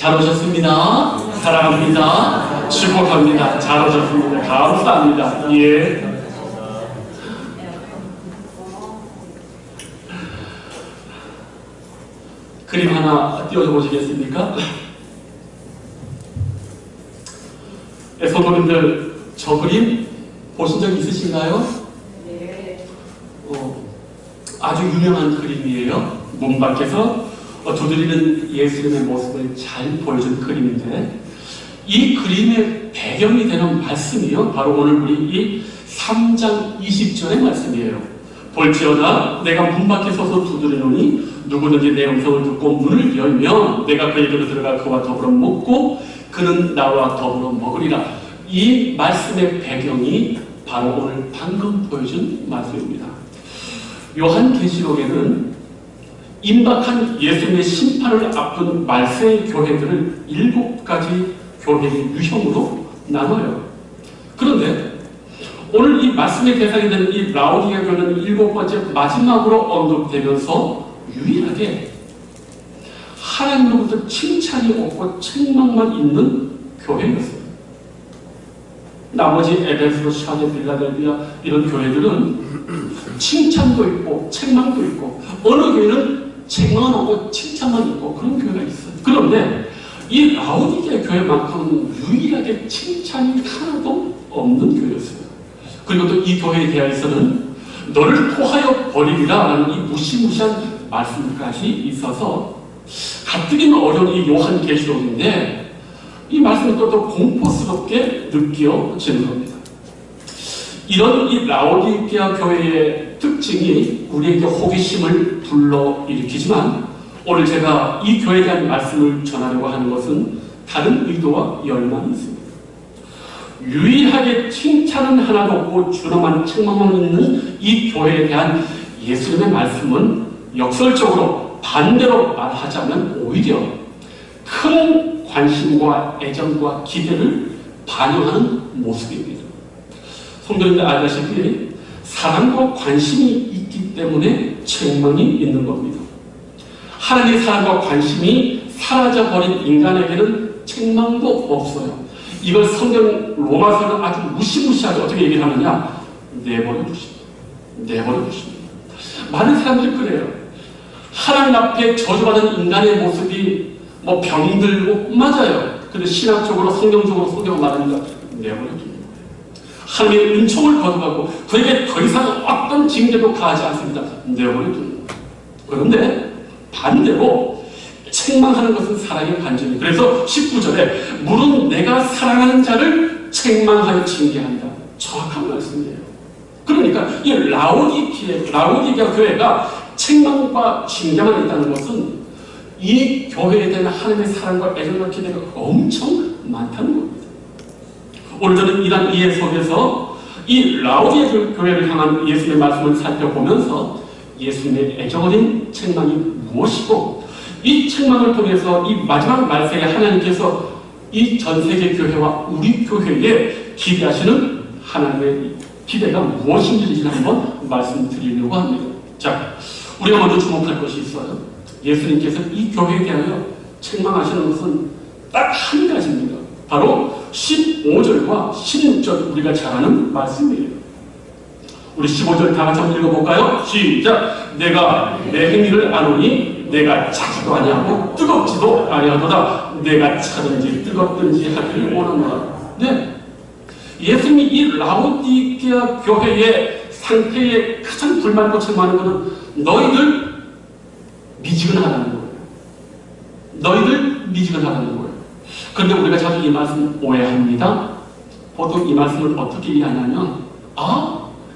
잘 오셨습니다. 사랑합니다. 축복합니다. 잘 오셨습니다. 감사합니다. 예. 그림 하나 띄워줘 보시겠습니까? 성도님들, 저 그림 보신 적 있으신가요? 네. 아주 유명한 그림이에요. 문 밖에서 두드리는 예수님의 모습을 잘 보여준 그림인데, 이 그림의 배경이 되는 말씀이요, 바로 오늘 우리 이 3장 20절의 말씀이에요. 볼지어다 내가 문 밖에 서서 두드리노니 누구든지 내 음성을 듣고 문을 열면 내가 그에게로 들어가 그와 더불어 먹고 그는 나와 더불어 먹으리라. 이 말씀의 배경이 바로 오늘 방금 보여준 말씀입니다. 요한계시록에는 임박한 예수님의 심판을 앞둔 말세의 교회들을 7가지 교회의 유형으로 나눠요. 그런데 오늘 이 말씀의 대상이 되는 이 라오디게아 교회는 7번째 마지막으로 언급되면서 유일하게 하나님으로부터 칭찬이 없고 책망만 있는 교회였어요. 나머지 에베소, 샤데, 빌라델비아 이런 교회들은 칭찬도 있고 책망도 있고, 어느 교회는 책망은 없고 칭찬만 있고 그런 교회가 있어요. 그런데 이 라오디게아 교회만큼은 유일하게 칭찬이 하나도 없는 교회였어요. 그리고 또 이 교회에 대해서는 너를 토하여 버리리라 라는 이 무시무시한 말씀까지 있어서 가뜩이나 어려운 이 요한계시록인데, 이 말씀이 또 공포스럽게 느껴지는 겁니다. 이런 이 라오디게아 교회의 특징이 우리에게 호기심을 불러일으키지만, 오늘 제가 이 교회에 대한 말씀을 전하려고 하는 것은 다른 의도와 열망이 있습니다. 유일하게 칭찬은 하나도 없고 주로만 책망만 있는 이 교회에 대한 예수님의 말씀은 역설적으로 반대로 말하자면 오히려 큰 관심과 애정과 기대를 반영하는 모습입니다. 성도님들 알다시피 사랑과 관심이 있기 때문에 책망이 있는 겁니다. 하나님의 사랑과 관심이 사라져버린 인간에게는 책망도 없어요. 이걸 성경 로마서는 아주 무시무시하게 어떻게 얘기를 하느냐? 내버려 두십니다. 내버려 두십니다. 많은 사람들이 그래요. 하나님 앞에 저주받은 인간의 모습이 뭐 병들고, 맞아요. 근데 신학적으로 성경적으로 성경을 말하니까 내버려 두는 거예요. 하나님의 은총을 거듭하고 그에게 더 이상 어떤 징계도 가하지 않습니다. 내버려 두는 거예요. 그런데 반대로 책망하는 것은 사랑의 반전이에요. 그래서 19절에 물은 내가 사랑하는 자를 책망하여 징계한다. 정확한 말씀이에요. 그러니까 이 라오디게아 교회가 책망과 징계만 있다는 것은 이 교회에 대한 하나님의 사랑과 애정과 기대가 엄청 많다는 겁니다. 오늘 저는 이런 이해 속에서 이 라오디게아 교회를 향한 예수님의 말씀을 살펴보면서 예수님의 애정 어린 책망이 무엇이고, 이 책망을 통해서 이 마지막 말세에 하나님께서 이 전세계 교회와 우리 교회에 기대하시는 하나님의 기대가 무엇인지 한번 말씀드리려고 합니다. 자, 우리가 먼저 주목할 것이 있어요. 예수님께서 이 교회에 대하여 책망하시는 것은 딱 한 가지입니다. 바로 15절과 16절 우리가 잘 아는 말씀이에요. 우리 15절 다 같이 한번 읽어볼까요? 시작! 내가 내 행위를 아노니 내가 차지도 아니하고 뜨겁지도 아니하도다. 내가 차든지 뜨겁든지 하기를 원하노라. 네, 예수님이 이 라오디게아 교회의 상태에 가장 불만과 책망하는 것은 너희들 미지근하다는 거예요. 너희들 미지근하다는 거예요. 그런데 우리가 자주 이 말씀 오해합니다. 보통 이 말씀을 어떻게 이해하냐면,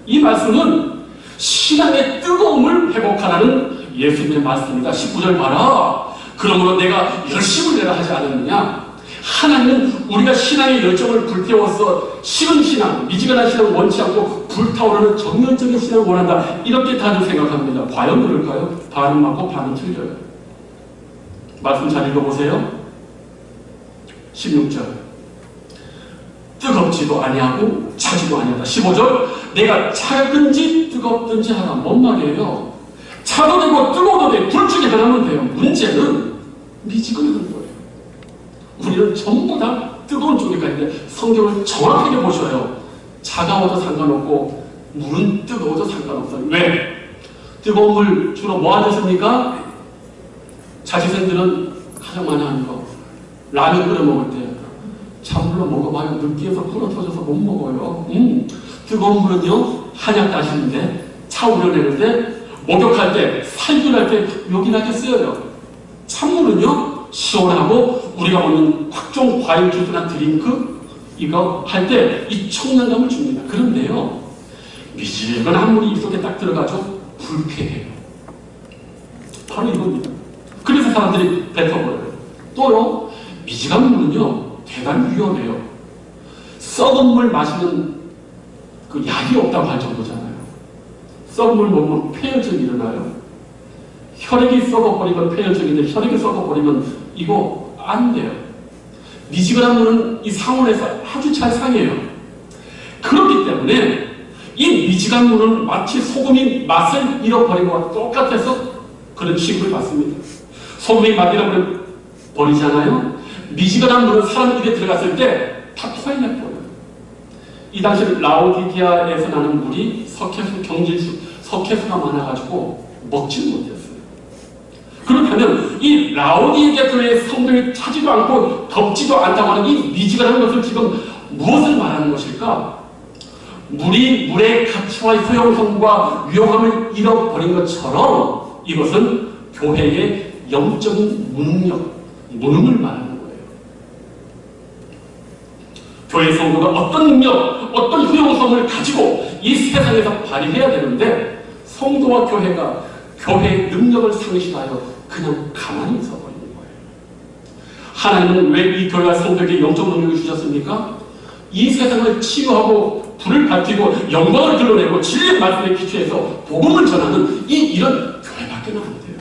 이 말씀은 신앙의 뜨거움을 회복하라는 예수님의 말씀입니다. 19절 봐라. 그러므로 내가 열심을 내라 하지 않았느냐? 하나님은 우리가 신앙의 열정을 불태워서 식은 신앙, 미지근한 신앙을 원치 않고 불타오르는 정면적인 신앙을 원한다. 이렇게 다들 생각합니다. 과연 그럴까요? 반은 맞고 반은 틀려요. 말씀 잘 읽어보세요. 16절. 뜨겁지도 아니하고 차지도 아니하다. 15절. 내가 차든지 뜨겁든지 하라. 뭔 말이에요? 차도 되고 뜨거워도 돼. 둘 중에 하나면 돼요. 문제는 미지근한 거예요. 우리는 전부 다 뜨거운 쪽에 가 있는데 성경을 정확하게 보셔요. 차가워도 상관없고 물은 뜨거워도 상관없어요. 왜? 뜨거운 물 주로 뭐 하셨습니까? 자취생들은 가장 많이 하는 거 라면 끓여 먹을 때 찬물로 먹어봐요. 느끼해서 불어 터져서 못 먹어요. 뜨거운 물은요 한약 따시는데 차 우려내는 데 목욕할 때 살균할 때 요긴하게 쓰여요. 찬물은요 시원하고 우리가 먹는 각종 과일 주스나 드링크 이거 할 때 이 청량감을 줍니다. 그런데요 미지근한 물이 입속에 딱 들어가죠 불쾌해요. 바로 이겁니다. 그래서 사람들이 뱉어버려요. 또요 미지근한 물은요 대단히 위험해요. 썩은 물 마시면 그 약이 없다고 할 정도잖아요. 썩은 물 먹으면 폐혈증이 일어나요. 혈액이 썩어버리면 폐혈증인데 혈액이 썩어버리면 이거 안 돼요. 미지근한 물은 이 상온에서 아주 잘 상해요. 그렇기 때문에 이 미지근한 물은 마치 소금이 맛을 잃어버린 것과 똑같아서 그런 취급을 받습니다. 소금이 맛 잃어버리잖아요. 미지근한 물은 사람 입에 들어갔을 때 다 토해내버려요. 이 당시 라오디게아에서 나는 물이 석회수가 많아가지고 먹지를 못했어요. 그렇다면 이 라오디게아 교회의 성도를 차지도 않고 덥지도 않다고 하는 이 미지근한 것을 지금 무엇을 말하는 것일까? 물이 물의 가치와 효용성과 유용함을 잃어버린 것처럼 이것은 교회의 영적인 무능을 말하는 거예요. 교회 성도가 어떤 능력, 어떤 효용성을 가지고 이 세상에서 발휘해야 되는데 성도와 교회가 교회의 능력을 상실하여 그냥 가만히 있어버리는 거예요. 하나님은 왜 이 교회와 성도에게 영적 능력을 주셨습니까? 이 세상을 치유하고 불을 밝히고 영광을 드러내고 진리의 말씀에 기초해서 복음을 전하는 이런 교회밖에 안 돼요.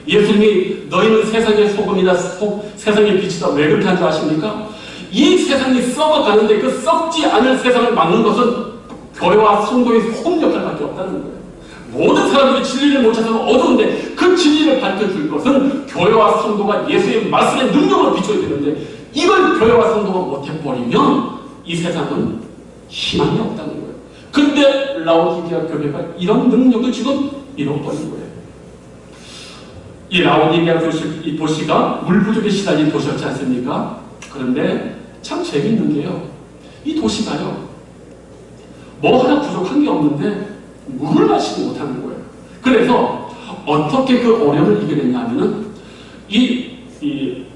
예수님이 너희는 세상의 소금이다 세상의 빛이다 왜 그렇게 한 줄 아십니까? 이 세상이 썩어가는데 그 썩지 않을 세상을 막는 것은 교회와 성도의 호흡 역할밖에 없다는 거예요. 모든 사람들이 진리를 못 찾아서 어두운데 그 진리를 밝혀줄 것은 교회와 성도가 예수의 말씀의 능력으로 비춰야 되는데 이걸 교회와 성도가 못해버리면 이 세상은 희망이 없다는 거예요. 그런데 라오디게아 교회가 이런 능력을 지금 잃어버린 거예요. 이 라오디게아 도시가 물 부족에 시달린 도시였지 않습니까? 그런데 참 재밌는 게요. 이 도시가요. 뭐 하나 부족한 게 없는데 물을 마시지 못하는 거예요. 그래서 어떻게 그 어려움을 이겨냈냐면은 이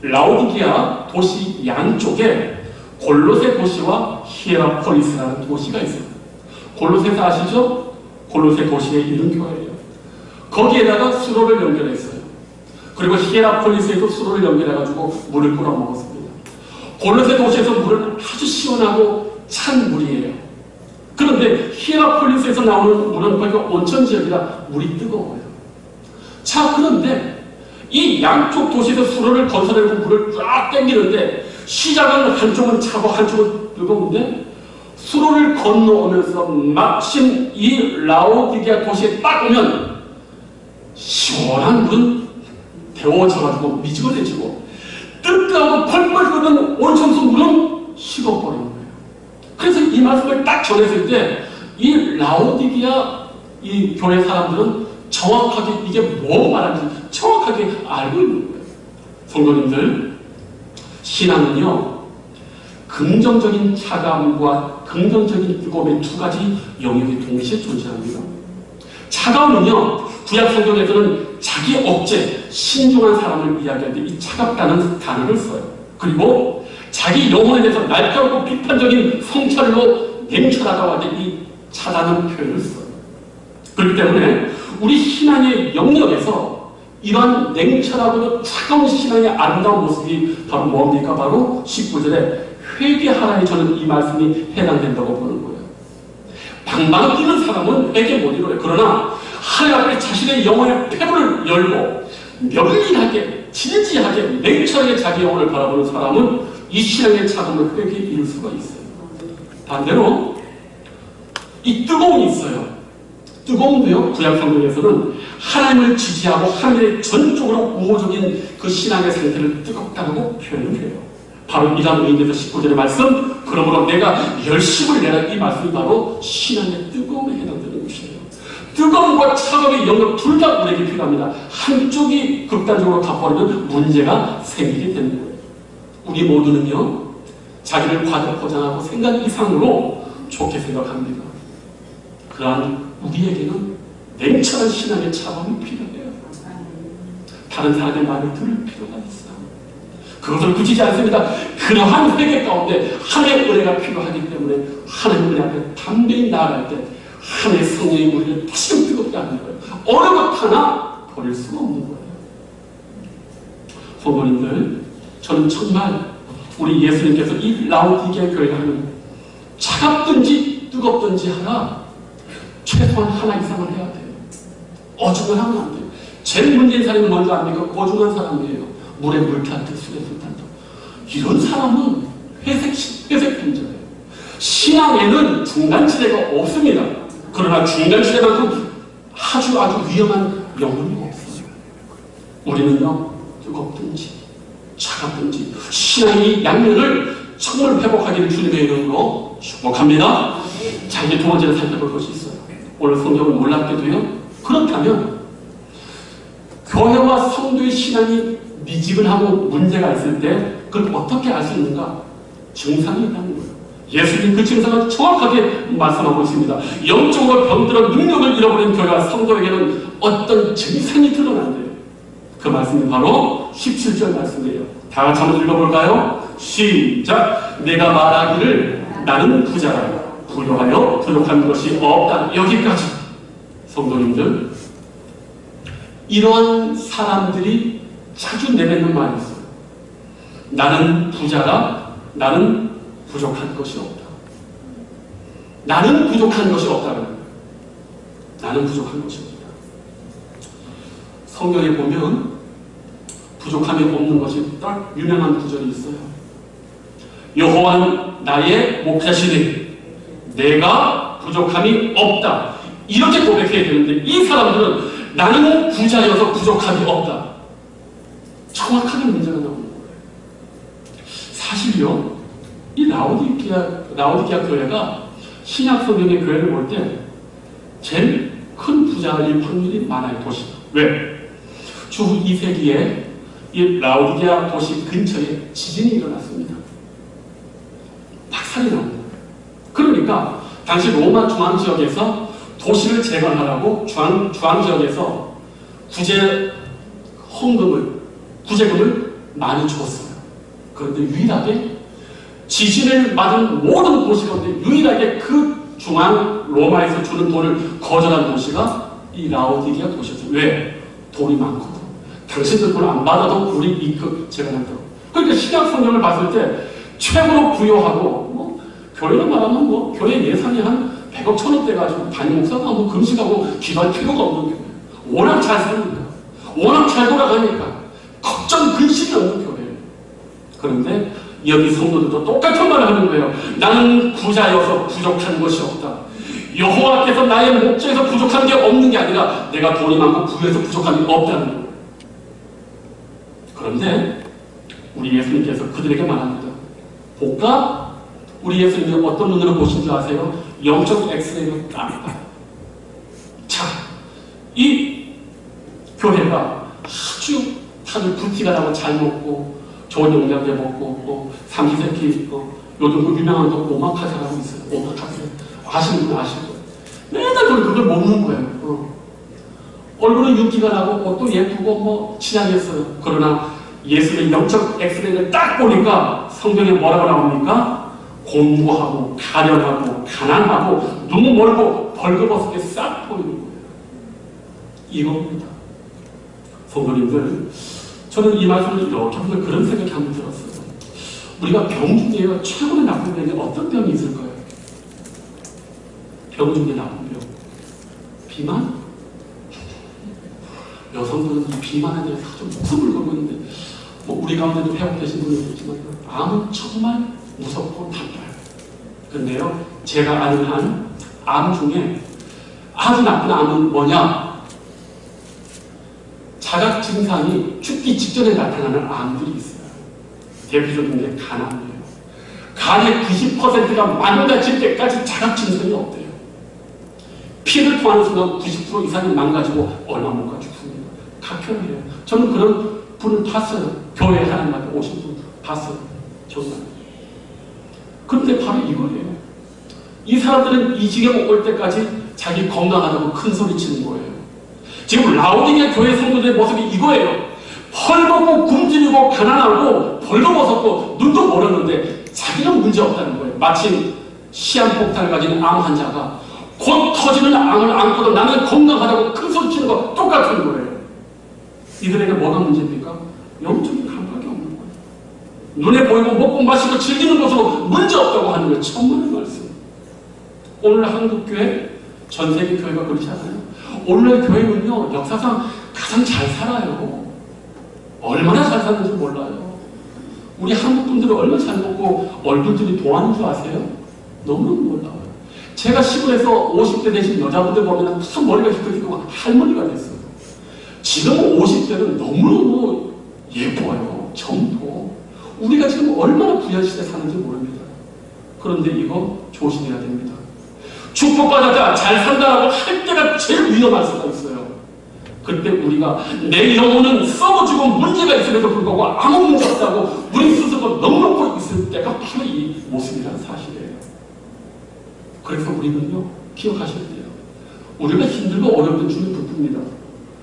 라오디게아 도시 양쪽에 골로새 도시와 히에라폴리스라는 도시가 있어요. 골로새도 아시죠? 골로새 도시에 있는 교회예요. 거기에다가 수로를 연결했어요. 그리고 히에라폴리스에도 수로를 연결해가지고 물을 뿌려 먹었습니다. 골로새 도시에서 물은 아주 시원하고 찬 물이에요. 그런데 히에라폴리스에서 나오는 물은 거기가 온천 지역이라 물이 뜨거워요. 자, 그런데 이 양쪽 도시에서 수로를 건설해서 물을 쫙 당기는데 시작은 한쪽은 차고 한쪽은 뜨거운데 수로를 건너오면서 마침 이 라오디게아 도시에 딱 오면 시원한 물은 데워져가지고 미지근해지고 뜨거운 펄펄 끓는 온천수 물은 식어버리는 거예요. 그래서 이 말씀을 딱 전했을 때 이 라오디게아 이 교회 사람들은 정확하게 이게 뭐 말하는지 정확하게 알고 있는 거예요. 성도님들, 신앙은요 긍정적인 차가움과 긍정적인 뜨거움의 두 가지 영역이 동시에 존재합니다. 차가움은요 구약 성경에서는 자기 억제, 신중한 사람을 이야기할 때 이 차갑다는 단어를 써요. 그리고 자기 영혼에 대해서 날카롭고 비판적인 성찰로 냉철하다고 할 때 이 차다는 표현을 써요. 그렇기 때문에 우리 신앙의 영역에서 이런 냉철하고도 차가운 신앙의 아름다운 모습이 바로 뭡니까? 바로 19절에 회개하라에 저는 이 말씀이 해당된다고 보는 거예요. 방방 뛰는 사람은 회개 못 이루어요. 그러나 하나님 앞에 자신의 영혼의 폐부를 열고 면밀하게 진지하게 냉철하게 자기 영혼을 바라보는 사람은 이 신앙의 차가움을 회개에 이룰 수가 있어요. 반대로 이 뜨거움이 있어요. 뜨거운데요. 구약 성경에서는 하나님을 지지하고 하나님의 전적으로 우호적인 그 신앙의 상태를 뜨겁다고 표현을 해요. 바로 이러한 의미에서 19절의 말씀, 그러므로 내가 열심을 내라, 이 말씀이 바로 신앙의 뜨거움에 해당되는 것이에요. 뜨거움과 차가움의 영역 둘 다 우리에게 필요합니다. 한쪽이 극단적으로 가버리면 문제가 생기게 되는 거예요. 우리 모두는요, 자기를 과대 포장하고 생각 이상으로 좋게 생각합니다. 그러한 우리에게는 냉철한 신앙의 차가움이 필요해요. 다른 사람의 말을 들을 필요가 있어요. 그것을 굳이지 않습니다. 그러한 회개 가운데 하나님의 은혜가 필요하기 때문에 하나님의 은혜 앞에 담대히 나아갈 때 하나님의 성령이 우리를 다시금 뜨겁게 하는 거예요. 어느 것 하나 버릴 수가 없는 거예요. 성도님들, 저는 정말 우리 예수님께서 이 라오디게아 교회가 하는 차갑든지 뜨겁든지 하나 최소한 하나 이상을 해야 돼요. 어중을 하면 안 돼요. 제일 문제인 사람이 먼저 압니까? 어중한 사람이에요. 물에 물 탔듯 술에 술 탔듯. 이런 사람은 회색 분자예요. 신앙에는 중간지대가 없습니다. 그러나 중간지대만큼 아주 위험한 영혼이 없어요. 우리는요, 뜨겁든지 차갑든지 신앙의 양면을 정말 회복하기를 주님의 이름으로 축복합니다. 자, 이제 두 번째로 살펴볼 것이 있어요. 오늘 성경을 놀랍게도요, 그렇다면 교회와 성도의 신앙이 미지근하고 문제가 있을 때 그걸 어떻게 알 수 있는가? 증상이 있다는 거예요. 예수님 그 증상을 정확하게 말씀하고 있습니다. 영적으로 병들어 능력을 잃어버린 교회와 성도에게는 어떤 증상이 드러난대요. 그 말씀이 바로 17절 말씀이에요. 다 같이 한번 읽어볼까요? 시작! 내가 말하기를 나는 부자라 부요하여 부족한 것이 없다. 여기까지. 성도님들, 이러한 사람들이 자주 내뱉는 말이 있어요. 나는 부자라, 나는 부족한 것이 없다. 나는 부족한 것이 없다는 거예요. 나는 부족한 것이 없다. 성경에 보면 부족함이 없는 것이 딱 유명한 구절이 있어요. 여호와는 나의 목자시니 내가 부족함이 없다. 이렇게 고백해야 되는데 이 사람들은 나는 부자여서 부족함이 없다. 정확하게 문제가 나오는 거예요. 사실요, 이 라오디게아 교회가 신약 성경의 교회를 볼 때 제일 큰 부자일 확률이 많아요, 도시가. 왜? 주 2세기에 이 라오디게아 도시 근처에 지진이 일어났습니다. 박살이 납니다. 그러니까 당시 로마 중앙 지역에서 도시를 재건하라고 중앙 지역에서 구제금을 많이 줬어요. 그런데 유일하게 지진을 맞은 모든 도시 가운데 유일하게 그 중앙 로마에서 주는 돈을 거절한 도시가 이 라오디게아 도시였어요. 왜? 돈이 많거든. 당신들 돈 안 받아도 우리 이익 재건한다고. 그러니까 신약 성경을 봤을 때 최고로 부유하고 교회를 말하면 교회 예산이 한 100억 1000억 돼가지고 담임 목사가 금식하고 기도할 필요가 없는 교회. 워낙 잘 사니까, 워낙 잘 돌아가니까 걱정 근심이 없는 교회. 그런데 여기 성도들도 똑같은 말을 하는 거예요. 나는 부자여서 부족한 것이 없다. 여호와께서 나의 목자에서 부족한 게 없는 게 아니라 내가 돈이 많고 부유해서 부족함이 없다는 거예요. 그런데 우리 예수님께서 그들에게 말합니다. 볼까? 우리 예수님이 어떤 눈으로 보신 줄 아세요? 영적 엑스레이로 딱 봐요. 자, 이 교회가 아주 다들 부티가 나고 잘 먹고 좋은 영양제 먹고 삼시세끼 요즘 그 유명한 거 오마카세라고 있어요. 오마카세. 아시는 분 아실 거예요. 맨날 그걸 먹는 거예요. 얼굴은 윤기가 나고 옷도 예쁘고 친하겠어요. 그러나 예수의 영적 엑스레이를 딱 보니까 성경에 뭐라고 나옵니까? 공고하고 가련하고 가난하고 눈 멀고 벌거벗게 싹 보이는 거예요. 이겁니다. 성도님들, 저는 이 말씀을 이렇게 보면 그런 생각이 한번 들었어요. 우리가 병 중에 최고로 나쁜 병이 어떤 병이 있을까요? 병 중에 나쁜 병. 비만? 여성들은 이 비만에 대해서 좀 목숨을 걸고 있는데 우리 가운데도 회복되신 분이 있지만 암은 정말 무섭고 단단해요. 그런데요, 제가 아는 한 암 중에 아주 나쁜 암은 뭐냐? 자각 증상이 죽기 직전에 나타나는 암들이 있어요. 대표적인 게 간암이에요. 간의 90%가 망가질 때까지 자각 증상이 없대요. 피를 토하는 순간 90% 이상이 망가지고 얼마 못 가 죽습니다. 각혈이에요. 저는 그런 분을 봤어요. 교회에 하나님한테 오신 분 봤어요. 정말. 그런데 바로 이거예요. 이 사람들은 이 지경 올 때까지 자기 건강하다고 큰 소리 치는 거예요. 지금 라오디게아 교회 성도들의 모습이 이거예요. 헐벗고 굶주리고 가난하고 벌거벗었고 눈도 멀었는데 자기는 문제없다는 거예요. 마침 시한폭탄을 가진 암 환자가 곧 터지는 암을 안고도 나는 건강하다고 큰 소리 치는 거 똑같은 거예요. 이들에게 뭐가 문제입니까? 영적인 감각이 없는 거예요. 눈에 보이고 먹고 마시고 즐기는 것으로 문제없다고 하는 걸 천만의 말씀. 오늘 한국교회, 전 세계 교회가 그렇지 않아요? 오늘 교회는요, 역사상 가장 잘 살아요. 얼마나 잘 사는지 몰라요. 우리 한국 분들이 얼마나 잘 먹고 얼굴들이 동안인 줄 아세요? 너무너무 놀라워요. 제가 시골에서 50대 되신 여자분들 보면 무슨 머리가 휘끗휘끗 할머니가 됐어요. 지금 50대는 너무너무 예뻐요. 젊고. 우리가 지금 얼마나 부유한 시대에 사는지 모릅니다. 그런데 이거 조심해야 됩니다. 축복받았다, 잘 산다라고 할 때가 제일 위험할 수가 있어요. 그때 우리가 내 영혼은 썩어지고 문제가 있음에도 불구하고 아무 문제 없다고 우리 스스로 넉넉고 있을 때가 바로 이 모습이라는 사실이에요. 그래서 우리는요, 기억하셔야 돼요. 우리가 힘들고 어려운 주님 붙듭니다.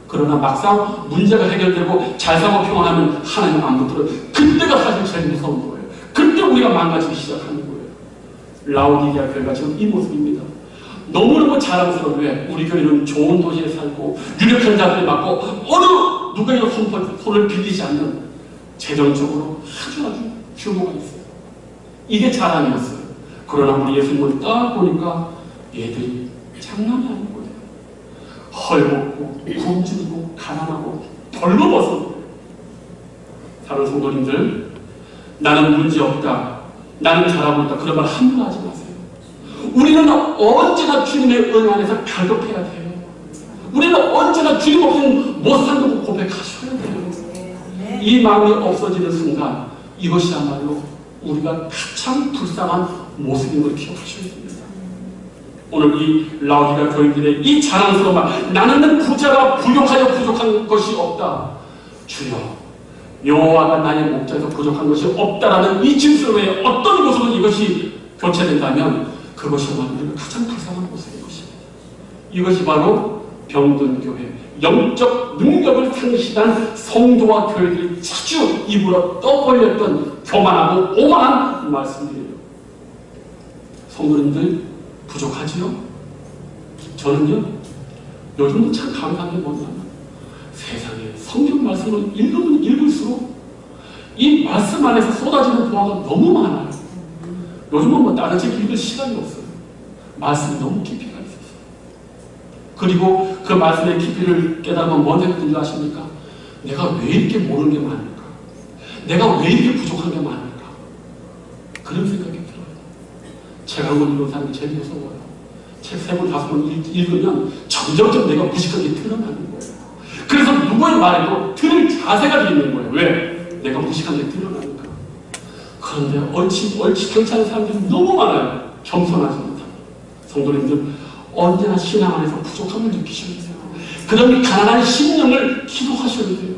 그러나 막상 문제가 해결되고 잘 살고 평안하면 하나님 안 붙들어요. 그때가 사실 제일 무서운 거예요. 그때 우리가 망가지기 시작하는 거예요. 라오디게아 교회가 지금 이 모습입니다. 너무너무 자랑스러운 왜 우리 교회는 좋은 도시에 살고 유력한 자들이 많고 어느 누구에게 손을 빌리지 않는 재정적으로 아주 규모가 있어요. 이게 자랑이었어요. 그러나 우리 예수님을 딱 보니까 얘들이 장난이 아닌 거예요. 헐벗고 굶주리고 가난하고 벌거벗은 다른 성도님들, 나는 문제없다, 나는 잘하고 있다, 그런 말 함부로 하지 마세요. 우리는 언제나 주님의 은 안에서 갈급해야 돼요. 우리는 언제나 주님 없이는 못 산다고 고백하셔야 돼요. 이 마음이 없어지는 순간 이것이야말로 우리가 가장 불쌍한 모습인 걸 기억하셔야 됩니다. 오늘 이 라오디게아 교인들의 이 자랑스러운 말, 나는 부자가 부족하여 부족한 것이 없다. 주여, 여호와가 나의 목자에서 부족한 것이 없다라는 이 진술에 어떤 모습은 이것이 교체된다면 그것이야말로 우리가 가장 불쌍한 모습인 것입니다. 이것이 바로 병든교회, 영적 능력을 상실한 성도와 교회들이 자주 입으로 떠벌렸던 교만하고 오만한 말씀들이에요. 성도님들 부족하지요? 저는요, 요즘도 참 감사한 게 뭐냐면 세상에 성경 말씀을 읽으면 읽을수록 이 말씀 안에서 쏟아지는 도화가 너무 많아요. 요즘은 뭐 다른 책 읽을 시간이 없어요. 말씀이 너무 깊이가 있어서. 그리고 그 말씀의 깊이를 깨달으면 뭔 생각인 줄 아십니까? 내가 왜 이렇게 모르는 게 많을까? 내가 왜 이렇게 부족한 게 많을까? 그런 생각이 들어요. 책 한 권 읽는 사람이 제일 무서워요. 책 3번, 5번 읽으면 점점점 내가 무식하게 드러나는 거예요. 그래서 누구의 말에도 들을 자세가 되는 거예요. 왜? 내가 무식한 게 드러나니까. 그런데 얼치 괜찮은 사람들이 너무 많아요. 겸손하지 못한 성도님들, 언제나 신앙 안에서 부족함을 느끼셔야 돼요. 그런 가난한 심령을 기도하셔야 돼요.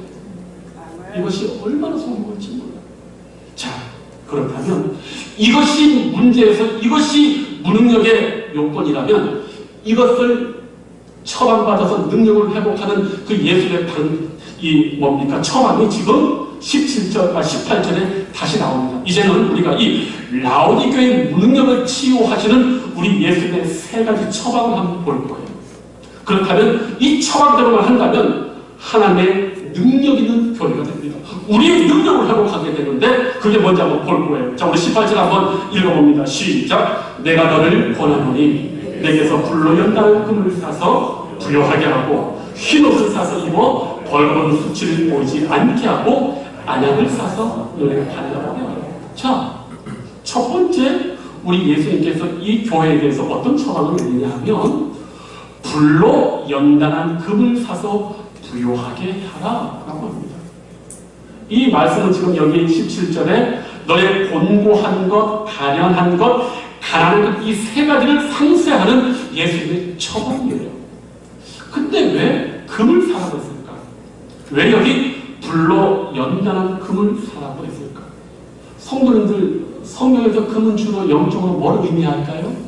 이것이 얼마나 소중한지 몰라요. 자, 그렇다면 이것이 문제에서 이것이 무능력의 요건이라면 이것을 처방받아서 능력을 회복하는 그 예수의 뭡니까? 처방이 지금 18절에 다시 나옵니다. 이제는 우리가 이 라오디게아의 무능력을 치유하시는 우리 예수님의 3가지 처방을 한번 볼 거예요. 그렇다면 이 처방대로만 한다면 하나님의 능력 있는 교회가 됩니다. 우리의 능력을 회복하게 되는데 그게 뭔지 한번 볼 거예요. 자, 우리 18절 한번 읽어봅니다. 시작. 내가 너를 권하노니 내게서 불로 연단한 금을 사서 부요하게 하고 흰옷을 사서 입어 벌거벗은 수치를 보이지 않게 하고 안약을 사서 너에게 발라보게 하라. 자, 첫 번째 우리 예수님께서 이 교회에 대해서 어떤 처방을 내리냐 하면 불로 연단한 금을 사서 부요하게 하라 라고 합니다. 이 말씀은 지금 여기 17절에 너의 곤고한 것, 가련한 것, 가난한 것, 이 세 가지를 상쇄하는 예수님의 처방이에요. 근데 왜 금을 사라고 했을까? 왜 여기 불로 연단한 금을 사라고 했을까? 성도님들, 성경에서 금은 주로 영적으로 뭘 의미할까요?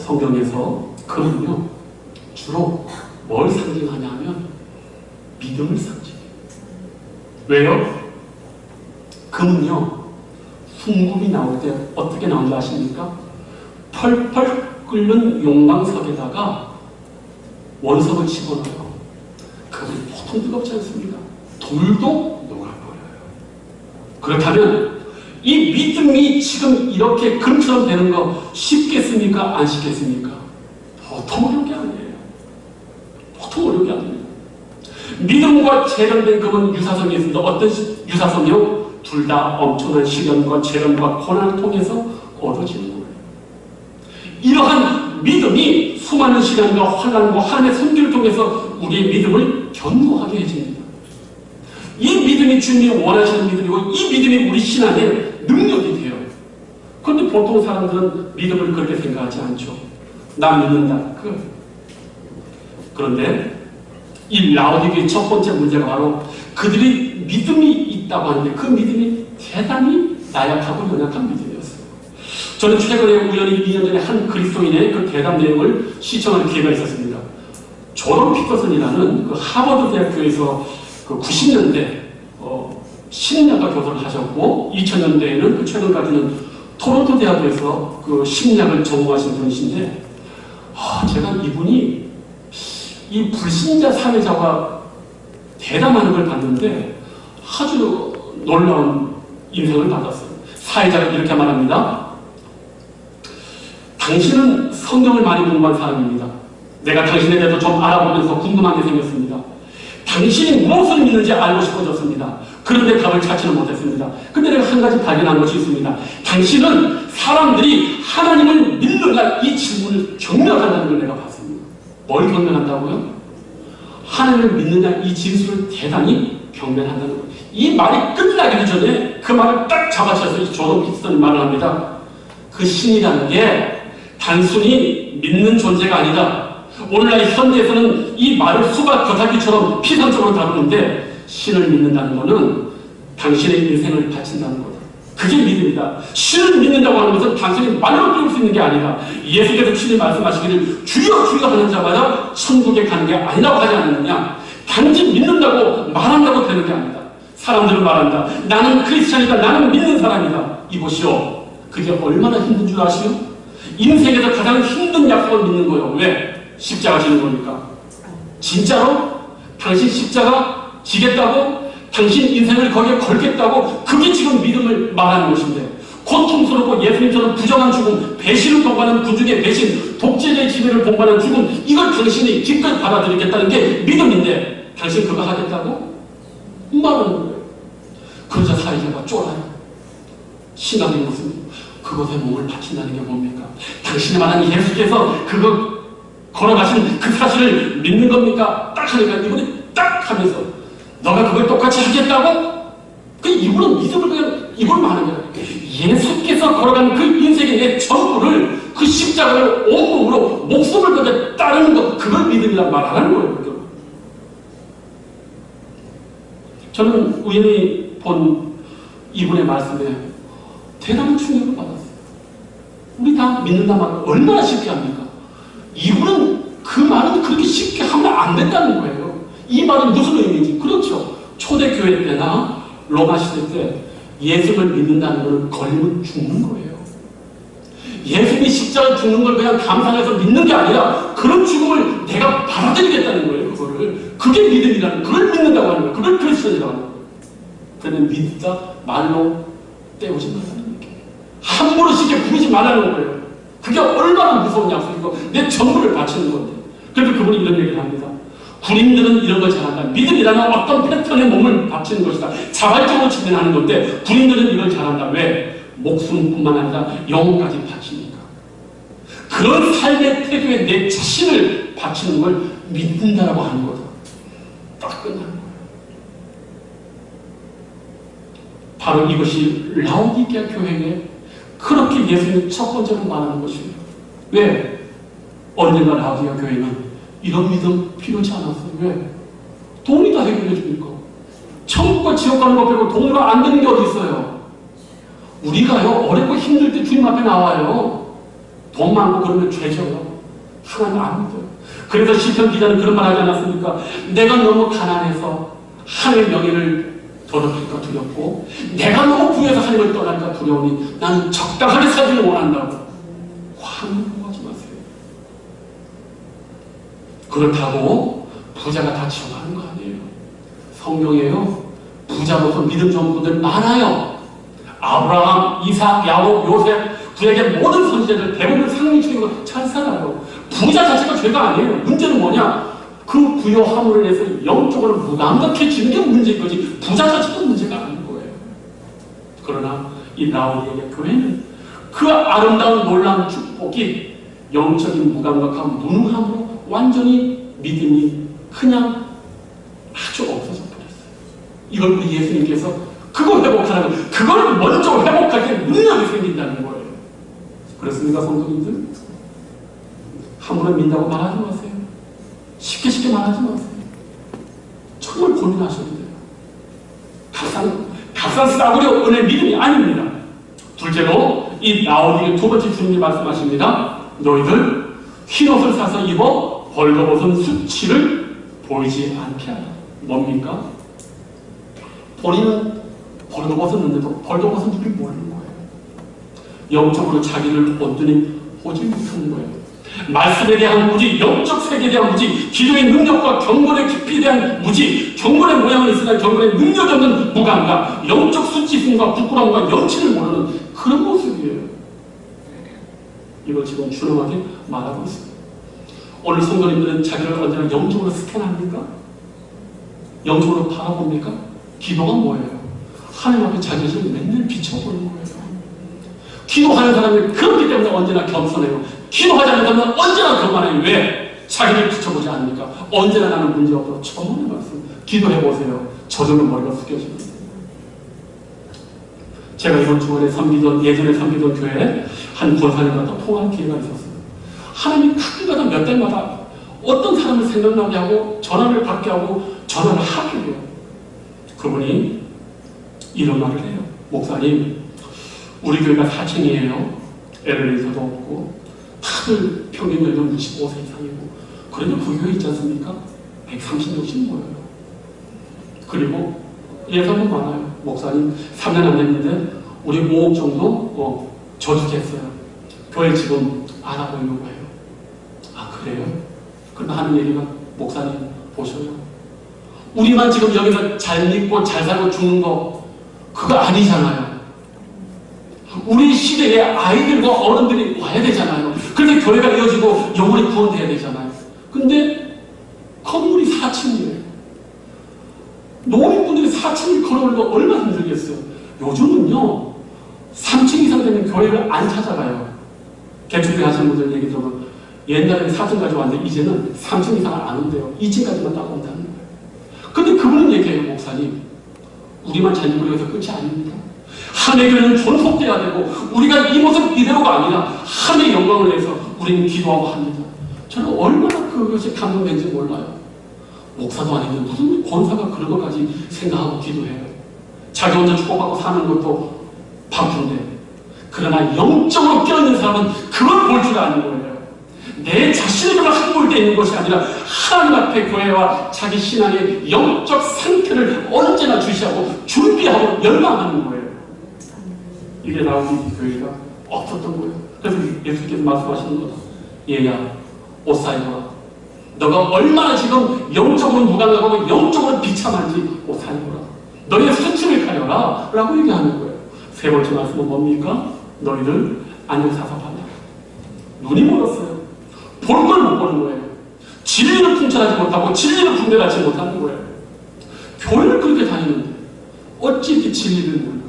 성경에서 금은요, 주로 뭘 상징하냐 하면 믿음을 상징해요. 왜요? 금은요, 순금이 나올 때 어떻게 나오는지 아십니까? 펄펄 끓는 용광석에다가 원석을 집어넣어요. 그것이 보통 뜨겁지 않습니다. 돌도 녹아버려요. 그렇다면 이 믿음이 지금 이렇게 금처럼 되는 거 쉽겠습니까? 안 쉽겠습니까? 보통 어려운 게 아니에요. 보통 어려운 게 아니에요. 믿음과 재련된 금은 유사성이 있습니다. 어떤 유사성이요? 둘 다 엄청난 시련과 재련과 고난을 통해서 얻어지는 거예요. 이러한 믿음이 수많은 시련과 환난과 하나님의 손길을 통해서 우리의 믿음을 견고하게 해줍니다. 이 믿음이 주님이 원하시는 믿음이고 이 믿음이 우리 신앙의 능력이 돼요. 그런데 보통 사람들은 믿음을 그렇게 생각하지 않죠. 나 믿는다. 그런데 이 라오디게의 첫 번째 문제가 바로 그들이 믿음이 있다고 하는데 그 믿음이 대단히 나약하고 연약한 믿음이었어요. 저는 최근에 우연히 2년 전에 한 그리스도인의 그 대담 내용을 시청하는 기회가 있었습니다. 조던 피터슨이라는 그 하버드 대학교에서 그 90년대 심리학과 교수를 하셨고 2000년대에는 그 최근까지는 토론토 대학에서 그 심리학을 전공하신 분이신데 제가 이분이 이 불신자 사회자와 대담하는 걸 봤는데 아주 놀라운 인상을 받았어요. 사회자가 이렇게 말합니다. 당신은 성경을 많이 공부한 사람입니다. 내가 당신에 대해서 좀 알아보면서 궁금한 게 생겼습니다. 당신이 무엇을 믿는지 알고 싶어졌습니다. 그런데 답을 찾지는 못했습니다. 근데 내가 한 가지 발견한 것이 있습니다. 당신은 사람들이 하나님을 믿는가 이 질문을 경멸한다는 걸 내가 봤습니다. 뭘 경멸한다고요? 하나님을 믿느냐 이 진술을 대단히 경멸한다는 거예요. 이 말이 끝나기 전에 그 말을 딱 잡아쳐서 조던 피터슨이 말을 합니다. 그 신이라는 게 단순히 믿는 존재가 아니다. 오늘날 현대에서는 이 말을 수박 겉핥기처럼 피상적으로 다루는데 신을 믿는다는 것은 당신의 인생을 바친다는 거다. 그게 믿음이다. 신을 믿는다고 하는 것은 단순히 말로 배울 수 있는 게 아니라 예수께서 친히 말씀하시기를 주여 주여 하는 자마다 천국에 가는 게 아니라고 하지 않느냐. 단지 믿는다고 말한다고 되는 게 아니다. 사람들은 말한다. 나는 크리스찬이다. 나는 믿는 사람이다. 이보시오. 그게 얼마나 힘든 줄 아시오? 인생에서 가장 힘든 약속을 믿는 거예요. 왜? 십자가 지는 거니까. 진짜로? 당신 십자가 지겠다고? 당신 인생을 거기에 걸겠다고? 그게 지금 믿음을 말하는 것인데 고통스럽고 예수님처럼 부정한 죽음, 배신을 본받는 군중의 배신, 독재자의 지배를 본받는 죽음 이걸 당신이 기꺼이 받아들이겠다는 게 믿음인데 당신 그거 하겠다고? 말하는 거예요. 그러자 사회자가 쫄아요. 신앙의 모습 그것에 몸을 바친다는 게 뭡니까? 당신이 말하는 예수께서 그거 걸어가신 그 사실을 믿는 겁니까? 딱 하니까 이분이 딱 하면서 너가 그걸 똑같이 하겠다고? 그 이분은 믿음을 그냥 이걸 말하는 거야. 예수께서 걸어간 그 인생의 내 전부를 그 십자가를 온몸으로 목숨을 걸고 따르는 것 그걸 믿음이란 말 안 하는 거예요. 저는 우연히 본 이분의 말씀에 대단한 충격을 받았어요. 우리 다 믿는다 말 얼마나 쉽게 합니까? 이분은 그 말은 그렇게 쉽게 하면 안 된다는 거예요. 이 말은 무슨 의미인지. 그렇죠. 초대교회 때나 로마 시대 때 예수를 믿는다는 것은 걸리면 죽는 거예요. 예수님이 십자가에 죽는 걸 그냥 감상해서 믿는 게 아니라 그런 죽음을 내가 받아들이겠다는 거예요. 그게 믿음이라는 그걸 믿는다고 하는 거예요. 그걸 크리스천이라고 하는 거예요. 그러면 믿다 말로 때우지 말라는 거예요. 함부로 쉽게 부르지 말라는 거예요. 그게 얼마나 무서운 약속이고 내 전부를 바치는 건데. 그래서 그분이 이런 얘기를 합니다. 군인들은 이런 걸 잘한다. 믿음이라는 어떤 패턴에 몸을 바치는 것이다. 자발적으로 진행하는 건데 군인들은 이걸 잘한다. 왜? 목숨뿐만 아니라 영혼까지 바치니까. 그런 삶의 태도에 내 자신을 바치는 걸 믿는다라고 하는 거다. 딱 끝나는 거예요. 바로 이것이 라오디게아 교회에 그렇게 예수님이 첫 번째로 말하는 것이에요. 왜? 언젠가 라오디게아 교회는 이런 믿음 필요치 않았어요. 왜? 돈이 다 해결해 주니까. 천국과 지옥 가는 것 빼고 돈으로 안 되는 게 어디 있어요? 우리가요, 어렵고 힘들 때 주님 앞에 나와요. 돈 많고 그러면 죄져요. 하나님 안 믿어요. 그래서 시편 기자는 그런 말 하지 않았습니까? 내가 너무 가난해서 하나님의 명예를 더럽힐까 두렵고, 내가 너무 부여해서 하나님을 떠날까 두려우니 나는 적당하게 살기를 원한다고. 황홀하지 마세요. 그렇다고 부자가 다 지옥 가는 거 아니에요. 성경에요, 부자로서 믿음 좋은 분들 많아요. 아브라함, 이삭, 야곱, 요셉, 그에게 모든 선지자들 대부분 상류층이고 잘 살아요. 부자 자체가 죄가 아니에요. 문제는 뭐냐? 그 부여함으로 인해서 영적으로 무감각해지는 게 문제인 거지, 부자 자체가 문제가 아닌 거예요. 그러나 이 라오디게아 교회는 그 아름다운 놀라운 축복이 영적인 무감각함, 무능함으로 완전히 믿음이 그냥 아주 없어져 버렸어요. 이걸 우리 예수님께서 그걸 회복하라고, 그걸 먼저 회복할 때 능력이 생긴다는 거예요. 그렇습니까, 성도님들? 함부로 믿는다고 말하지 마세요. 쉽게 말하지 마세요. 정말 고민하셔야 돼요. 값싼 싸구려 은혜 믿음이 아닙니다. 둘째로 이 라오디게아 두 번째 주님이 말씀하십니다. 너희들 흰옷을 사서 입어 벌거벗은 수치를 보이지 않게 하라. 뭡니까? 본인은 벌거벗었는데도 벌거벗은 줄을 모르는 거예요. 영적으로 자기를 온전히 보지 못하는 거예요. 말씀에 대한 무지, 영적 세계에 대한 무지, 기도의 능력과 경건의 깊이에 대한 무지, 경건의 모양은 있으나 경건의 능력이 없는 무감각, 영적 수치심과 부끄러움과 염치를 모르는 그런 모습이에요. 이걸 지금 준엄하게 말하고 있습니다. 오늘 성도님들은 자기를 언제나 영적으로 스캔합니까? 영적으로 바라봅니까? 기도가 뭐예요? 하나님 앞에 자기 자신을 맨날 비춰보는 거예요. 기도하는 사람이 그렇기 때문에 언제나 겸손해요. 기도하지 않는 사람은 언제나 교만해요. 왜? 자기를 비춰보지 않으니까. 언제나 나는 문제없다고 천번의 말씀. 기도해보세요. 저절로 머리가 숙여집니다. 제가 이번 주말에 예전에 섬기던 교회에 한 권사님과 통화한 기회가 있었어요. 하나님이 가끔가다 몇 달마다 어떤 사람을 생각나게 하고 전화를 받게 하고 전화를 하게 해요. 그분이 이런 말을 해요. 목사님, 우리 교회가 4층이에요. 엘리베이터도 없고 다들 평균 연령 65세 이상이고, 그래도 그 교회 있지 않습니까? 130명씩 모여요. 그리고 예산도 많아요. 목사님 3년 안 됐는데 우리 5억 정도 저축했어요. 교회 지금 알아보려고 해요. 아, 그래요? 그럼 하는 얘기가, 목사님 보셔요, 우리만 지금 여기서 잘 믿고 잘 살고 죽는 거 그거 아니잖아요. 우리 시대에 아이들과 어른들이 와야 되잖아요. 그래서 교회가 이어지고 영혼이 구원돼야 되잖아요. 근데 건물이 4층이에요. 노인분들이 4층을 걸어오려고 얼마나 힘들겠어요. 요즘은요 3층 이상 되면 교회를 안 찾아가요. 개척에 하시는 분들 얘기 들어보면 옛날에는 4층까지 왔는데 이제는 3층 이상을 안 온대요. 2층까지만 딱 온다는 거예요. 근데 그분은 얘기해요. 목사님, 우리만 잘 믿고 여기서 끝이 아닙니다. 하나님의 교회는 존속돼야 되고, 우리가 이 모습 이대로가 아니라 하나님의 영광을 위해서 우리는 기도하고 합니다. 저는 얼마나 그것이 감동된지 몰라요. 목사도 아닌데 무슨 권사가 그런 것까지 생각하고 기도해요. 자기 혼자 축복받고 사는 것도 바쁜데, 그러나 영적으로 껴있는 사람은 그걸 볼 줄 아는 거예요. 내 자신에게만 함몰되어 있는 것이 아니라 하나님 앞에 교회와 자기 신앙의 영적 상태를 언제나 주시하고 준비하고 열망하는 거예요. 이게 라오디게아 교회가 없었던 거예요. 그래서 예수께서 말씀하시는 거다. 얘야, 옷 사입어라. 너가 얼마나 지금 영적으로 무감각하고 영적으로 비참한지 옷 사입어라. 너의 수치를 가려라 라고 얘기하는 거예요. 세 번째 말씀은 뭡니까? 너희들 안녕사사하라. 눈이 멀었어요. 볼 걸 못 보는 거예요. 진리를 풍철하지 못하고 진리를 분별하지 못하는 거예요. 교회를 그렇게 다니는데 어찌 이렇게 진리를 모를까?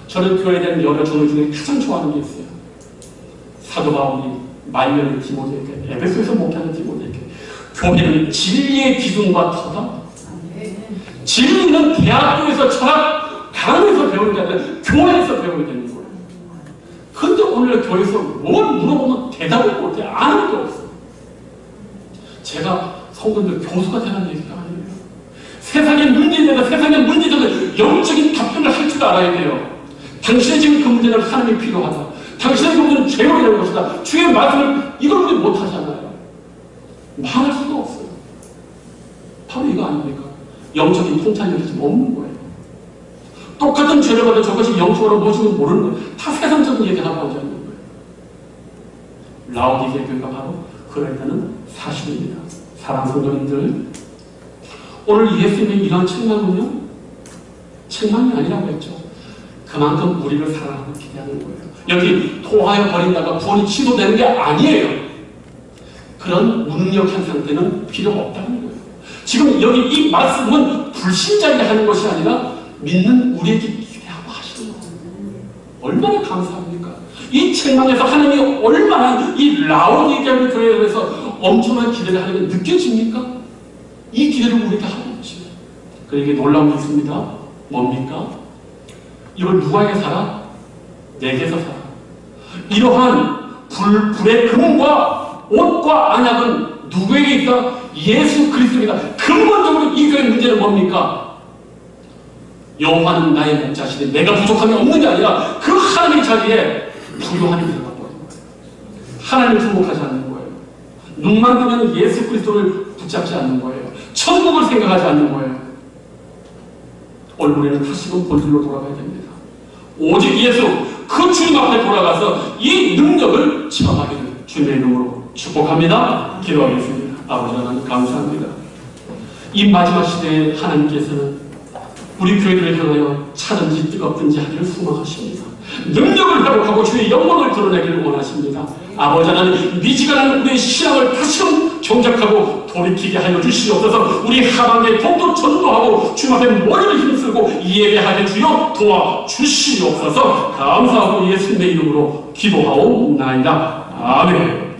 저는 교회에 대한 여러 종류 중에 가장 좋아하는 게 있어요. 사도 바울이 말년의 디모데에게, 에베소에서 목회하는 디모데에게, 교회는 진리의 기둥과 터다. 진리는 대학교에서 철학 강의에서 배우는 게 아니라 교회에서 배우게 되는 거예요. 그런데 오늘 교회에서 뭘 물어보면 대답을 못해. 아는 게 없어요. 제가 성도들 교수가 되는 얘기가 아니에요. 세상의 문제에 대해서 세상의 문제들은 영적인 답변을 할 줄 알아야 돼요. 당신의 지금 그 문제는 하나님이 필요하다. 당신의 그 문제는 죄로이라는 것이다. 주의 말씀을 이걸 우리 못하잖아요. 말할 수가 없어요. 바로 이거 아닙니까? 영적인 통찰력이 좀 없는 거예요. 똑같은 죄를 받아 저것이 영적으로 무엇인지 모르는 거예요. 다 세상적인 얘기하고 앉아있는 거예요. 라오디게 교회가 바로 그러했다는 사실입니다. 사랑하는 성도님들, 오늘 예수님의 이런 책망은요, 책망이 아니라고 했죠. 그만큼 우리를 사랑하고 기대하는 거예요. 여기 토하여 버린다가 구원이 취소되는 게 아니에요. 그런 무능력한 상태는 필요 없다는 거예요. 지금 여기 이 말씀은 불신자에게 하는 것이 아니라 믿는 우리에게 기대하고 하시는 거예요. 얼마나 감사합니까? 이 책망에서 하나님이 얼마나 이 라오디게아 교회에 대해서 엄청난 기대를 하는 게 느껴집니까? 이 기대를 우리에게 하는 것입니다. 그에게 놀라운 게 있습니다. 뭡니까? 이걸 누구에게 살아? 내게서 살아. 이러한 불의 금과 옷과 안약은 누구에게 있다? 예수 그리스도입니다. 근본적으로 이 교회의 문제는 뭡니까? 여호와는 나의 목자시니 내가 부족함이 없는 게 아니라 그 하나님의 자리에 부요함이 들어가 버린 거예요. 하나님을 주목하지 않는 거예요. 눈만 뜨면 예수 그리스도를 붙잡지 않는 거예요. 천국을 생각하지 않는 거예요. 얼굴에는 다시금 본질로 돌아가야 됩니다. 오직 예수 그 주님 앞에 돌아가서 이 능력을 체험하기를 주님의 이름으로 축복합니다. 기도하겠습니다. 아버지 하나님 감사합니다. 이 마지막 시대에 하나님께서는 우리 교회들을 향하여 차든지 뜨겁든지 하기를 소망하십니다. 능력을 회복하고 주의 영광을 드러내기를 원하십니다. 아버지 하나님 미지근한 우리의 신앙을 다시금 경작하고 돌이키게 하여 주시옵소서. 우리 하반기에 더욱더 전도하고 주님 앞에 머리를 힘쓰고 예배하게 주여 도와주시옵소서. 감사하고 예수님의 이름으로 기도하옵나이다. 아멘.